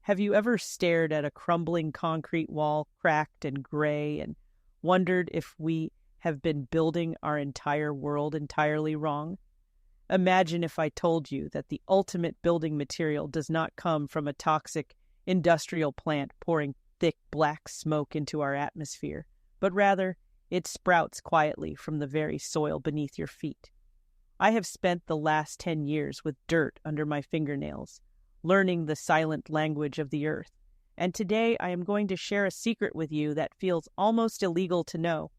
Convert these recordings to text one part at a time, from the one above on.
Have you ever stared at a crumbling concrete wall, cracked and gray, and wondered if we have been building our entire world entirely wrong? Imagine if I told you that the ultimate building material does not come from a toxic industrial plant pouring thick black smoke into our atmosphere, but rather it sprouts quietly from the very soil beneath your feet. I have spent the last 10 years with dirt under my fingernails, learning the silent language of the earth, and today I am going to share a secret with you that feels almost illegal to know.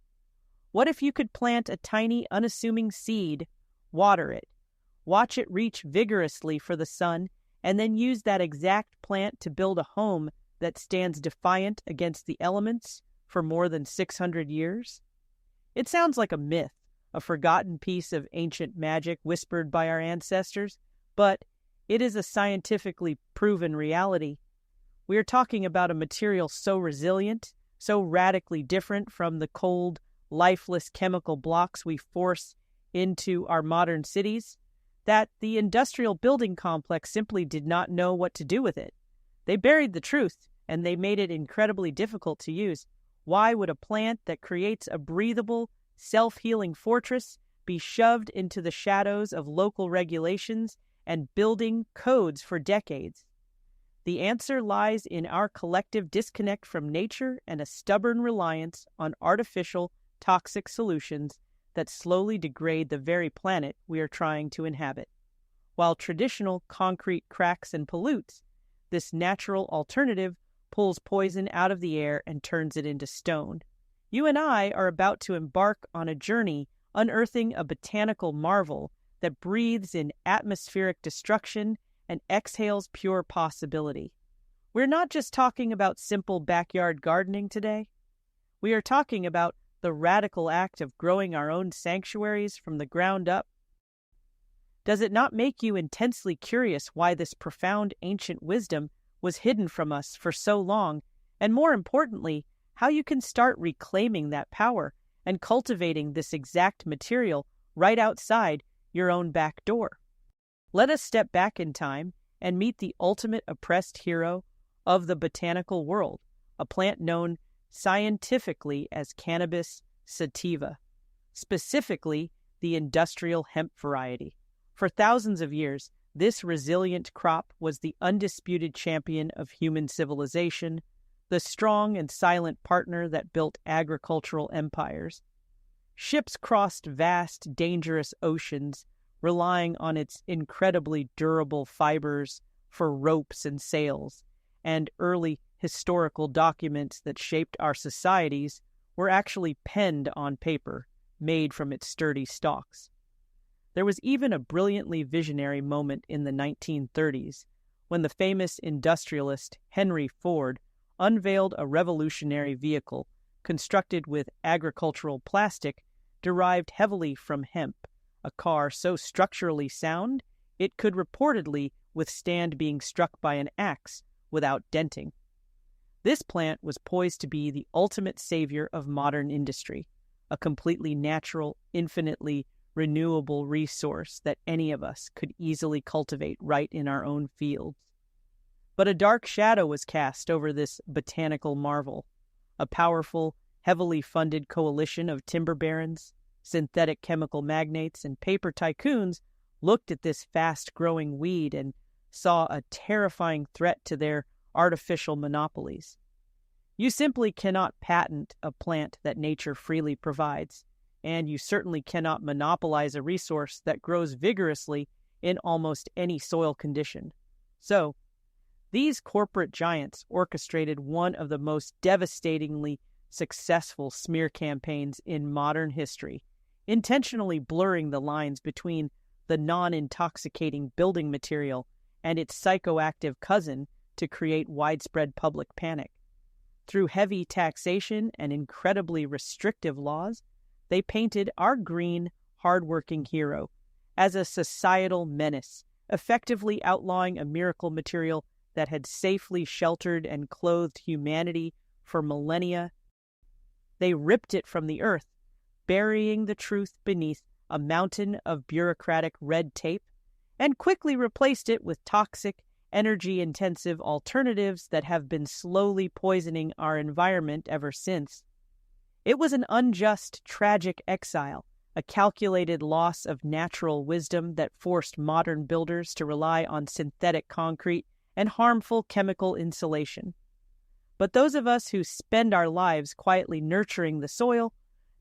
What if you could plant a tiny, unassuming seed, water it, watch it reach vigorously for the sun, and then use that exact plant to build a home that stands defiant against the elements for more than 600 years? It sounds like a myth, a forgotten piece of ancient magic whispered by our ancestors, but it is a scientifically proven reality. We are talking about a material so resilient, so radically different from the cold, lifeless chemical blocks we force into our modern cities, that the industrial building complex simply did not know what to do with it. They buried the truth, and they made it incredibly difficult to use. Why would a plant that creates a breathable, self-healing fortress be shoved into the shadows of local regulations and building codes for decades? The answer lies in our collective disconnect from nature and a stubborn reliance on artificial, toxic solutions that slowly degrade the very planet we are trying to inhabit. While traditional concrete cracks and pollutes, this natural alternative pulls poison out of the air and turns it into stone. You and I are about to embark on a journey unearthing a botanical marvel that breathes in atmospheric destruction and exhales pure possibility. We're not just talking about simple backyard gardening today. We are talking about the radical act of growing our own sanctuaries from the ground up. Does it not make you intensely curious why this profound ancient wisdom was hidden from us for so long, and more importantly, how you can start reclaiming that power and cultivating this exact material right outside your own back door? Let us step back in time and meet the ultimate oppressed hero of the botanical world, a plant known scientifically as cannabis sativa, specifically the industrial hemp variety. For thousands of years, this resilient crop was the undisputed champion of human civilization, the strong and silent partner that built agricultural empires. Ships crossed vast, dangerous oceans, relying on its incredibly durable fibers for ropes and sails, and early historical documents that shaped our societies were actually penned on paper, made from its sturdy stalks. There was even a brilliantly visionary moment in the 1930s when the famous industrialist Henry Ford unveiled a revolutionary vehicle constructed with agricultural plastic derived heavily from hemp, a car so structurally sound it could reportedly withstand being struck by an axe without denting. This plant was poised to be the ultimate savior of modern industry, a completely natural, infinitely renewable resource that any of us could easily cultivate right in our own fields. But a dark shadow was cast over this botanical marvel. A powerful, heavily funded coalition of timber barons, synthetic chemical magnates, and paper tycoons looked at this fast-growing weed and saw a terrifying threat to their artificial monopolies. You simply cannot patent a plant that nature freely provides, and you certainly cannot monopolize a resource that grows vigorously in almost any soil condition. So, these corporate giants orchestrated one of the most devastatingly successful smear campaigns in modern history, intentionally blurring the lines between the non-intoxicating building material and its psychoactive cousin to create widespread public panic. Through heavy taxation and incredibly restrictive laws, they painted our green, hard-working hero as a societal menace, effectively outlawing a miracle material that had safely sheltered and clothed humanity for millennia. They ripped it from the earth, burying the truth beneath a mountain of bureaucratic red tape, and quickly replaced it with toxic energy-intensive alternatives that have been slowly poisoning our environment ever since. It was an unjust, tragic exile, a calculated loss of natural wisdom that forced modern builders to rely on synthetic concrete and harmful chemical insulation. But those of us who spend our lives quietly nurturing the soil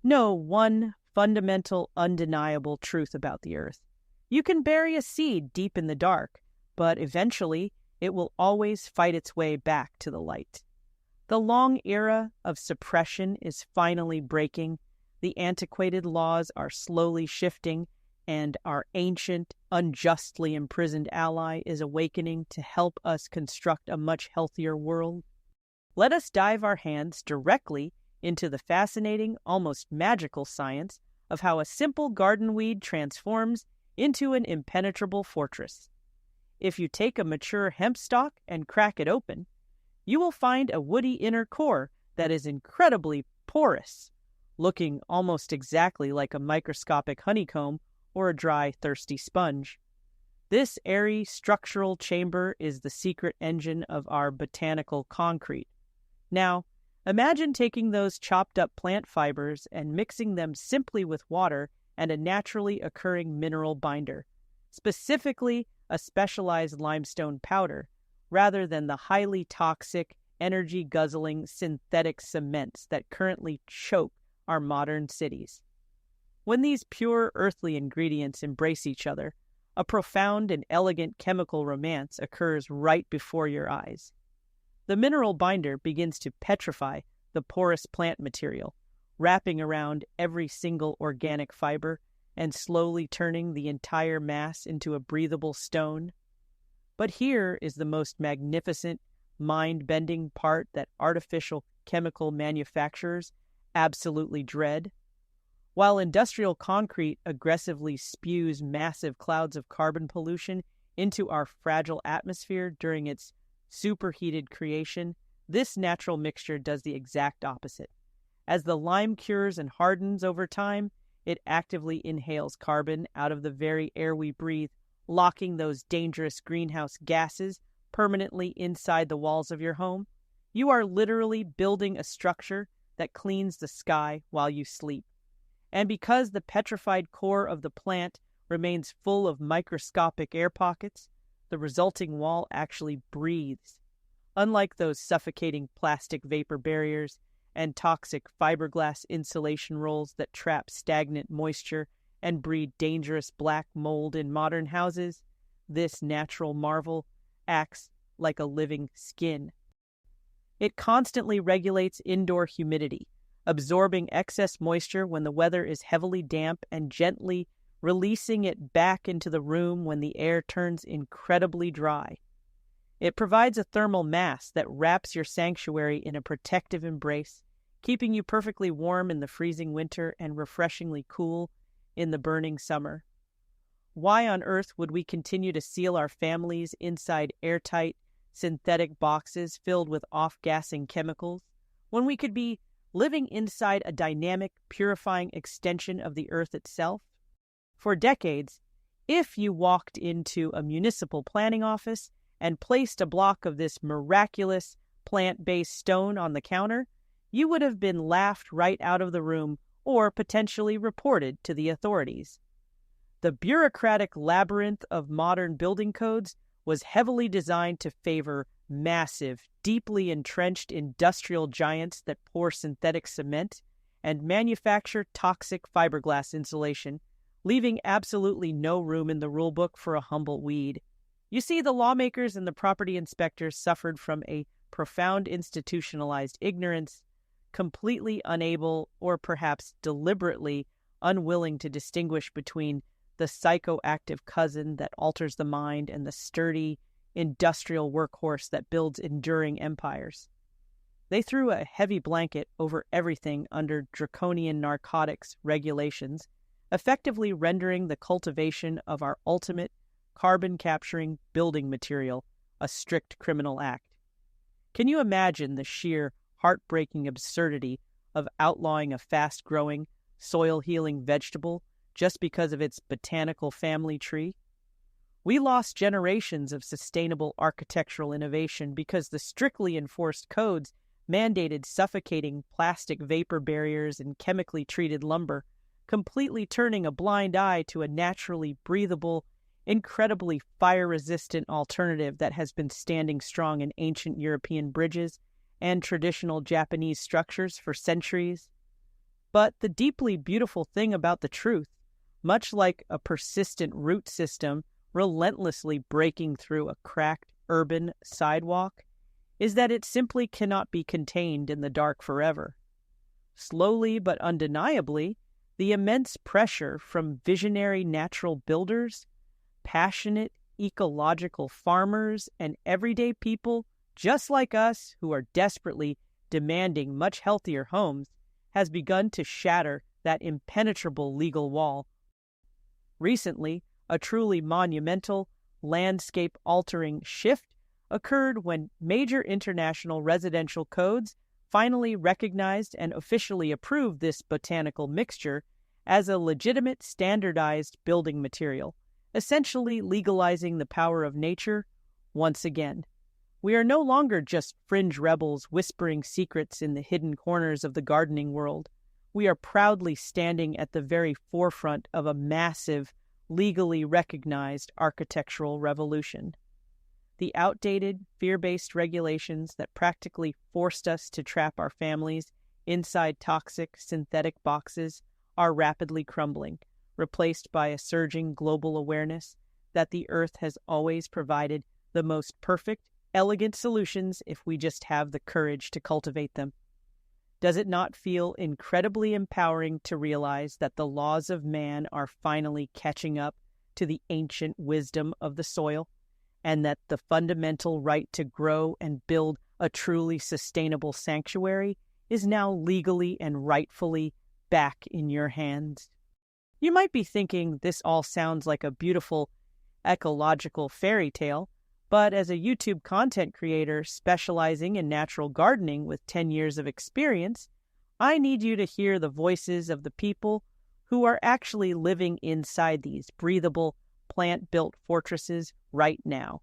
know one fundamental, undeniable truth about the earth. You can bury a seed deep in the dark, but eventually it will always fight its way back to the light. The long era of suppression is finally breaking, the antiquated laws are slowly shifting, and our ancient, unjustly imprisoned ally is awakening to help us construct a much healthier world. Let us dive our hands directly into the fascinating, almost magical science of how a simple garden weed transforms into an impenetrable fortress. If you take a mature hemp stalk and crack it open, you will find a woody inner core that is incredibly porous, looking almost exactly like a microscopic honeycomb or a dry, thirsty sponge. This airy structural chamber is the secret engine of our botanical concrete. Now, imagine taking those chopped up plant fibers and mixing them simply with water and a naturally occurring mineral binder, specifically a specialized limestone powder, rather than the highly toxic, energy-guzzling synthetic cements that currently choke our modern cities. When these pure earthly ingredients embrace each other, a profound and elegant chemical romance occurs right before your eyes. The mineral binder begins to petrify the porous plant material, wrapping around every single organic fiber and slowly turning the entire mass into a breathable stone. But here is the most magnificent, mind-bending part that artificial chemical manufacturers absolutely dread. While industrial concrete aggressively spews massive clouds of carbon pollution into our fragile atmosphere during its superheated creation, this natural mixture does the exact opposite. As the lime cures and hardens over time, it actively inhales carbon out of the very air we breathe, locking those dangerous greenhouse gases permanently inside the walls of your home. You are literally building a structure that cleans the sky while you sleep. And because the petrified core of the plant remains full of microscopic air pockets, the resulting wall actually breathes. Unlike those suffocating plastic vapor barriers and toxic fiberglass insulation rolls that trap stagnant moisture and breed dangerous black mold in modern houses, this natural marvel acts like a living skin. It constantly regulates indoor humidity, absorbing excess moisture when the weather is heavily damp and gently releasing it back into the room when the air turns incredibly dry. It provides a thermal mass that wraps your sanctuary in a protective embrace, keeping you perfectly warm in the freezing winter and refreshingly cool in the burning summer. Why on earth would we continue to seal our families inside airtight, synthetic boxes filled with off-gassing chemicals when we could be living inside a dynamic, purifying extension of the earth itself? For decades, if you walked into a municipal planning office and placed a block of this miraculous plant-based stone on the counter, you would have been laughed right out of the room or potentially reported to the authorities. The bureaucratic labyrinth of modern building codes was heavily designed to favor massive, deeply entrenched industrial giants that pour synthetic cement and manufacture toxic fiberglass insulation, leaving absolutely no room in the rulebook for a humble weed. You see, the lawmakers and the property inspectors suffered from a profound institutionalized ignorance, completely unable or perhaps deliberately unwilling to distinguish between the psychoactive cousin that alters the mind and the sturdy, industrial workhorse that builds enduring empires. They threw a heavy blanket over everything under draconian narcotics regulations, effectively rendering the cultivation of our ultimate carbon-capturing building material a strict criminal act. Can you imagine the sheer, heartbreaking absurdity of outlawing a fast-growing, soil-healing vegetable just because of its botanical family tree? We lost generations of sustainable architectural innovation because the strictly enforced codes mandated suffocating plastic vapor barriers and chemically treated lumber, completely turning a blind eye to a naturally breathable, incredibly fire-resistant alternative that has been standing strong in ancient European bridges and traditional Japanese structures for centuries. But the deeply beautiful thing about the truth, much like a persistent root system relentlessly breaking through a cracked urban sidewalk, is that it simply cannot be contained in the dark forever. Slowly but undeniably, the immense pressure from visionary natural builders, passionate ecological farmers, and everyday people just like us who are desperately demanding much healthier homes has begun to shatter that impenetrable legal wall. Recently, a truly monumental, landscape-altering shift occurred when major international residential codes finally recognized and officially approved this botanical mixture as a legitimate standardized building material, essentially legalizing the power of nature once again. We are no longer just fringe rebels whispering secrets in the hidden corners of the gardening world. We are proudly standing at the very forefront of a massive, legally recognized architectural revolution. The outdated, fear-based regulations that practically forced us to trap our families inside toxic, synthetic boxes are rapidly crumbling, replaced by a surging global awareness that the Earth has always provided the most perfect, elegant solutions if we just have the courage to cultivate them. Does it not feel incredibly empowering to realize that the laws of man are finally catching up to the ancient wisdom of the soil, and that the fundamental right to grow and build a truly sustainable sanctuary is now legally and rightfully back in your hands? You might be thinking this all sounds like a beautiful ecological fairy tale, but as a YouTube content creator specializing in natural gardening with 10 years of experience, I need you to hear the voices of the people who are actually living inside these breathable, plant-built fortresses right now.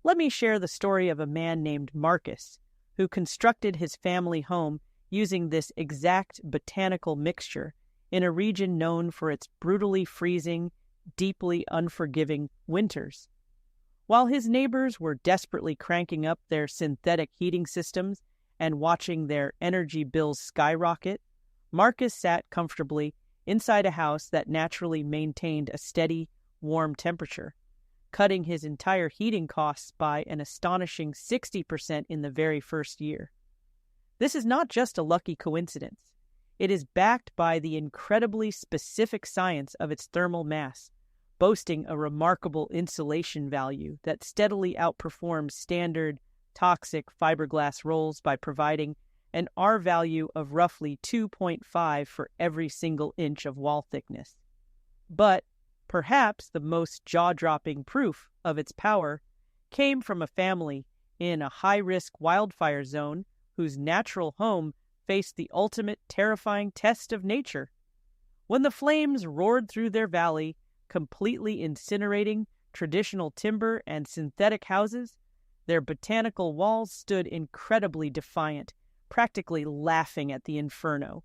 Let me share the story of a man named Marcus, who constructed his family home using this exact botanical mixture in a region known for its brutally freezing, deeply unforgiving winters. While his neighbors were desperately cranking up their synthetic heating systems and watching their energy bills skyrocket, Marcus sat comfortably inside a house that naturally maintained a steady, warm temperature, cutting his entire heating costs by an astonishing 60% in the very first year. This is not just a lucky coincidence. It is backed by the incredibly specific science of its thermal mass, boasting a remarkable insulation value that steadily outperforms standard, toxic fiberglass rolls by providing an R value of roughly 2.5 for every single inch of wall thickness. But perhaps the most jaw-dropping proof of its power came from a family in a high-risk wildfire zone whose natural home faced the ultimate terrifying test of nature. When the flames roared through their valley, completely incinerating traditional timber and synthetic houses, their botanical walls stood incredibly defiant, practically laughing at the inferno.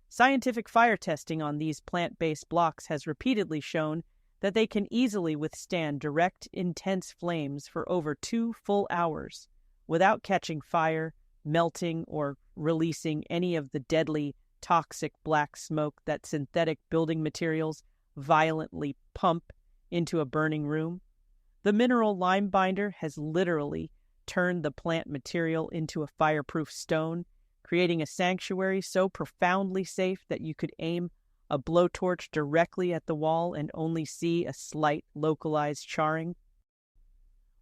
Scientific fire testing on these plant-based blocks has repeatedly shown that they can easily withstand direct, intense flames for over 2 full hours without catching fire, melting, or releasing any of the deadly, toxic black smoke that synthetic building materials violently pump into a burning room. The mineral lime binder has literally turned the plant material into a fireproof stone, creating a sanctuary so profoundly safe that you could aim a blowtorch directly at the wall and only see a slight localized charring.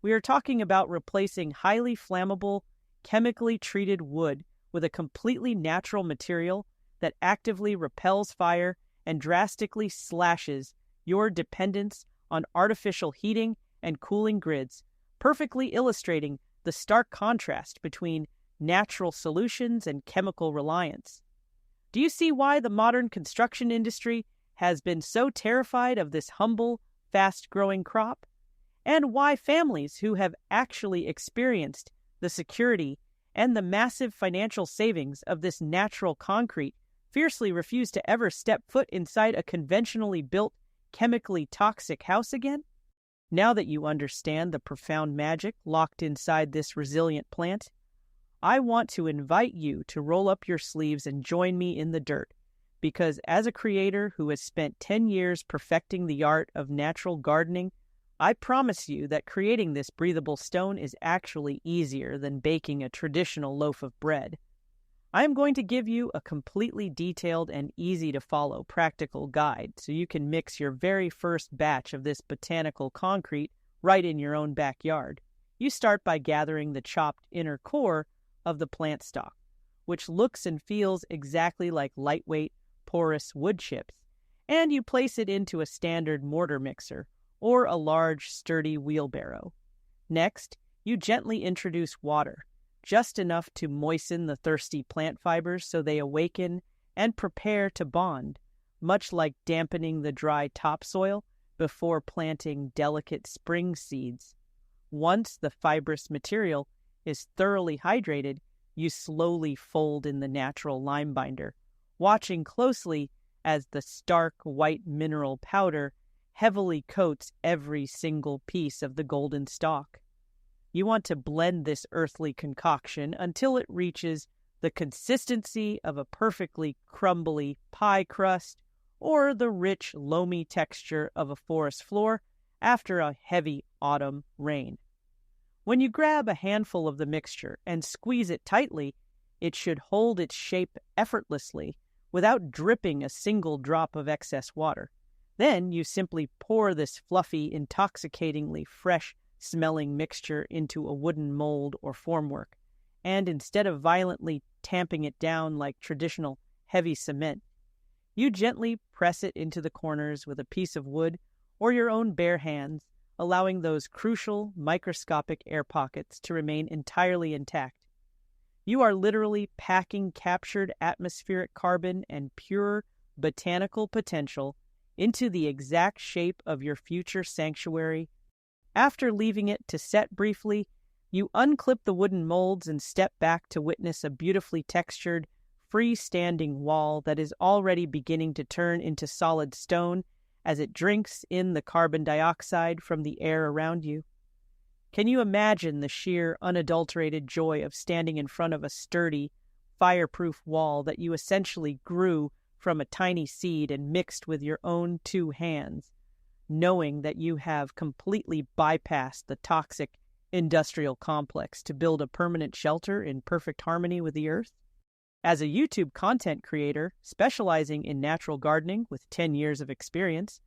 We are talking about replacing highly flammable, chemically treated wood with a completely natural material that actively repels fire and drastically slashes your dependence on artificial heating and cooling grids, perfectly illustrating the stark contrast between natural solutions and chemical reliance. Do you see why the modern construction industry has been so terrified of this humble, fast-growing crop? and why families who have actually experienced the security and the massive financial savings of this natural concrete fiercely refuse to ever step foot inside a conventionally built, chemically toxic house again? Now that you understand the profound magic locked inside this resilient plant, I want to invite you to roll up your sleeves and join me in the dirt, because as a creator who has spent 10 years perfecting the art of natural gardening, I promise you that creating this breathable stone is actually easier than baking a traditional loaf of bread. I am going to give you a completely detailed and easy-to-follow practical guide so you can mix your very first batch of this botanical concrete right in your own backyard. You start by gathering the chopped inner core of the plant stalk, which looks and feels exactly like lightweight, porous wood chips, and you place it into a standard mortar mixer or a large, sturdy wheelbarrow. Next, you gently introduce water, just enough to moisten the thirsty plant fibers so they awaken and prepare to bond, much like dampening the dry topsoil before planting delicate spring seeds. Once the fibrous material is thoroughly hydrated, you slowly fold in the natural lime binder, watching closely as the stark white mineral powder heavily coats every single piece of the golden stalk. You want to blend this earthly concoction until it reaches the consistency of a perfectly crumbly pie crust or the rich, loamy texture of a forest floor after a heavy autumn rain. When you grab a handful of the mixture and squeeze it tightly, it should hold its shape effortlessly without dripping a single drop of excess water. Then you simply pour this fluffy, intoxicatingly fresh-smelling mixture into a wooden mold or formwork, and instead of violently tamping it down like traditional heavy cement, you gently press it into the corners with a piece of wood or your own bare hands, allowing those crucial microscopic air pockets to remain entirely intact. You are literally packing captured atmospheric carbon and pure botanical potential into the exact shape of your future sanctuary. After leaving it to set briefly, you unclip the wooden molds and step back to witness a beautifully textured, freestanding wall that is already beginning to turn into solid stone as it drinks in the carbon dioxide from the air around you. Can you imagine the sheer, unadulterated joy of standing in front of a sturdy, fireproof wall that you essentially grew from a tiny seed and mixed with your own 2 hands, knowing that you have completely bypassed the toxic industrial complex to build a permanent shelter in perfect harmony with the earth? As a YouTube content creator specializing in natural gardening with 10 years of experience,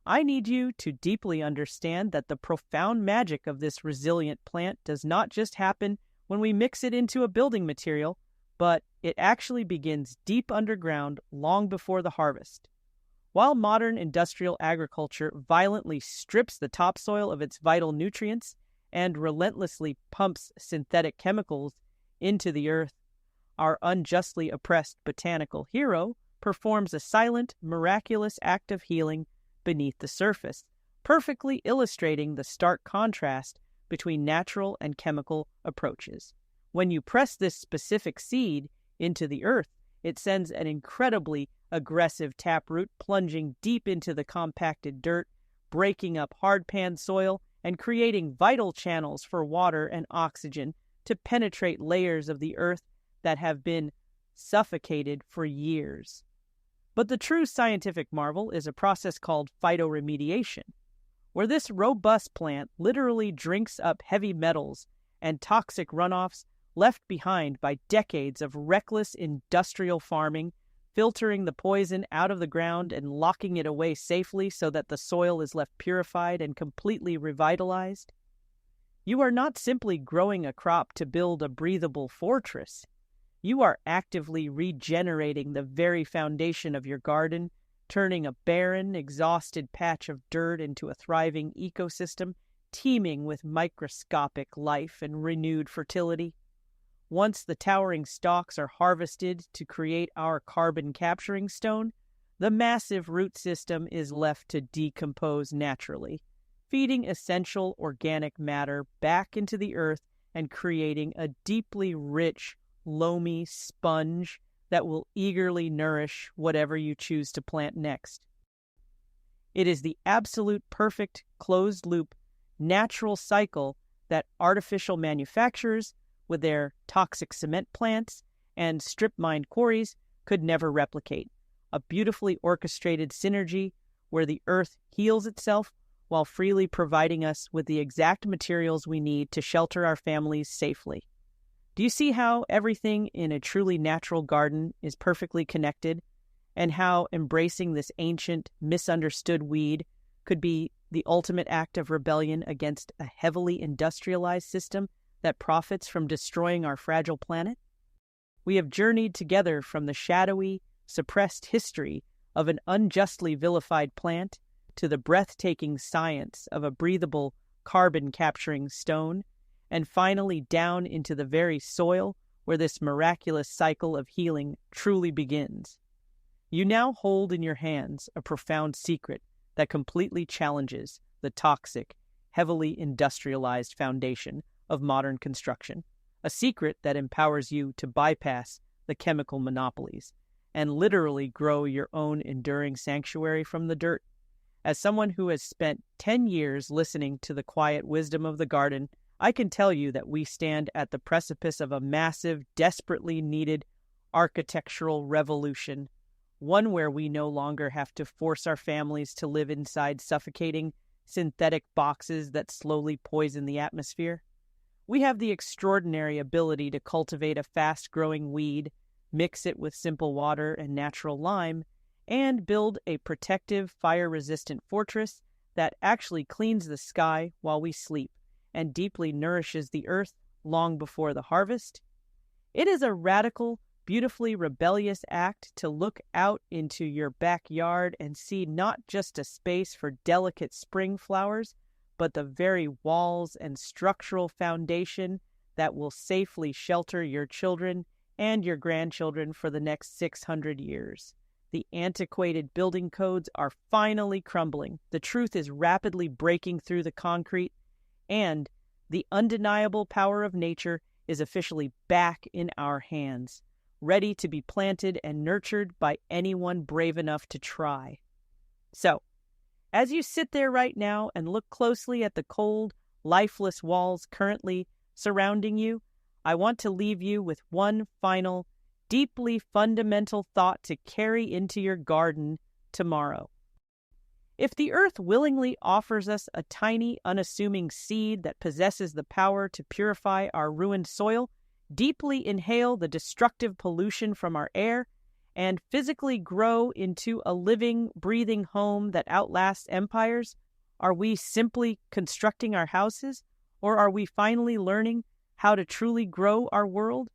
I need you to deeply understand that the profound magic of this resilient plant does not just happen when we mix it into a building material, but it actually begins deep underground long before the harvest. While modern industrial agriculture violently strips the topsoil of its vital nutrients and relentlessly pumps synthetic chemicals into the earth, our unjustly oppressed botanical hero performs a silent, miraculous act of healing beneath the surface, perfectly illustrating the stark contrast between natural and chemical approaches. When you press this specific seed into the earth, it sends an incredibly aggressive taproot plunging deep into the compacted dirt, breaking up hard-pan soil and creating vital channels for water and oxygen to penetrate layers of the earth that have been suffocated for years. But the true scientific marvel is a process called phytoremediation, where this robust plant literally drinks up heavy metals and toxic runoffs left behind by decades of reckless industrial farming, filtering the poison out of the ground and locking it away safely so that the soil is left purified and completely revitalized. You are not simply growing a crop to build a breathable fortress. You are actively regenerating the very foundation of your garden, turning a barren, exhausted patch of dirt into a thriving ecosystem teeming with microscopic life and renewed fertility. Once the towering stalks are harvested to create our carbon-capturing stone, the massive root system is left to decompose naturally, feeding essential organic matter back into the earth and creating a deeply rich, loamy sponge that will eagerly nourish whatever you choose to plant next. It is the absolute perfect closed-loop, natural cycle that artificial manufacturers, with their toxic cement plants and strip-mined quarries, could never replicate. A beautifully orchestrated synergy where the earth heals itself while freely providing us with the exact materials we need to shelter our families safely. Do you see how everything in a truly natural garden is perfectly connected, and how embracing this ancient, misunderstood weed could be the ultimate act of rebellion against a heavily industrialized system that profits from destroying our fragile planet? We have journeyed together from the shadowy, suppressed history of an unjustly vilified plant to the breathtaking science of a breathable, carbon-capturing stone, and finally down into the very soil where this miraculous cycle of healing truly begins. You now hold in your hands a profound secret that completely challenges the toxic, heavily industrialized foundation of modern construction, a secret that empowers you to bypass the chemical monopolies and literally grow your own enduring sanctuary from the dirt. As someone who has spent 10 years listening to the quiet wisdom of the garden, I can tell you that we stand at the precipice of a massive, desperately needed architectural revolution, one where we no longer have to force our families to live inside suffocating, synthetic boxes that slowly poison the atmosphere. We have the extraordinary ability to cultivate a fast-growing weed, mix it with simple water and natural lime, and build a protective, fire-resistant fortress that actually cleans the sky while we sleep and deeply nourishes the earth long before the harvest. It is a radical, beautifully rebellious act to look out into your backyard and see not just a space for delicate spring flowers, but the very walls and structural foundation that will safely shelter your children and your grandchildren for the next 600 years. The antiquated building codes are finally crumbling. The truth is rapidly breaking through the concrete, and the undeniable power of nature is officially back in our hands, ready to be planted and nurtured by anyone brave enough to try. So, as you sit there right now and look closely at the cold, lifeless walls currently surrounding you, I want to leave you with one final, deeply fundamental thought to carry into your garden tomorrow. If the earth willingly offers us a tiny, unassuming seed that possesses the power to purify our ruined soil, deeply inhale the destructive pollution from our air, and physically grow into a living, breathing home that outlasts empires, are we simply constructing our houses, or are we finally learning how to truly grow our world?